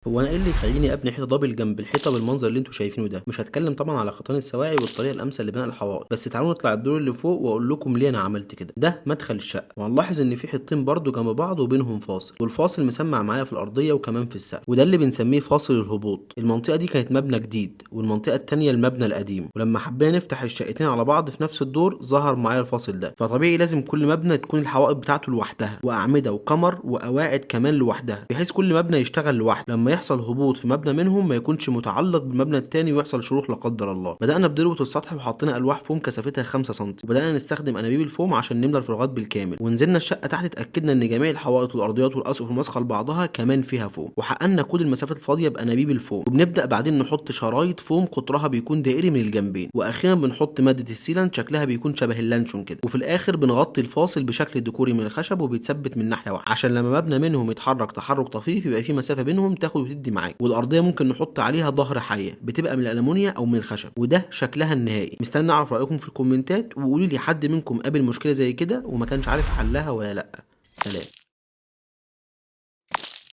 هو انا ايه اللي يخليني ابني حيطه دبل جنب الحيطه بالمنظر اللي انتوا شايفينه ده؟ مش هتكلم طبعا على خيطان السواعي والطريقه الامثل لبناء الحوائط، بس تعالوا نطلع الدور اللي فوق واقول لكم ليه انا عملت كده. ده مدخل الشقه، وهنلاحظ ان في حيطتين برضو جنب بعض وبينهم فاصل، والفاصل مسمع معايا في الارضيه وكمان في السقف، وده اللي بنسميه فاصل الهبوط. المنطقه دي كانت مبنى جديد، والمنطقه التانيه المبنى القديم، ولما حبينا نفتح الشقتين على بعض في نفس الدور ظهر معايا الفاصل ده. فطبيعي لازم كل مبنى تكون الحوائط بتاعته لوحدها، واعمده وكمر وقواعد كمان لوحدها، بحيث كل مبنى يشتغل لوحده. لما يحصل هبوط في مبنى منهم ما يكونش متعلق بالمبنى التاني ويحصل شروخ لا قدر الله. بدأنا بضروة السطح وحطينا ألواح فوم كثافتها 5 سم، وبدأنا نستخدم أنابيب الفوم عشان نملى الفراغات بالكامل، ونزلنا الشقة تحت اتأكدنا إن جميع الحوائط والأرضيات والأسقف الماسكة لبعضها كمان فيها فوم، وحققنا كل المسافات الفاضية بأنابيب الفوم. وبنبدأ بعدين نحط شرايط فوم قطرها بيكون دائري من الجنبين، وأخيرا بنحط مادة السيلان شكلها بيكون شبه اللانشون كده، وفي الآخر بنغطي الفاصل بشكل ديكوري من الخشب وبيتثبت من ناحية واحدة عشان لما مبنى منهم يتحرك تحرك طفيف يبقى في مسافة بينهم تاخد وتدي معاك. والأرضية ممكن نحط عليها ظهر حيه بتبقى من الالومنيا او من الخشب، وده شكلها النهائي. مستني اعرف رايكم في الكومنتات، وقولوا لي حد منكم قابل مشكله زي كده وما كانش عارف حلها ولا لا. سلام.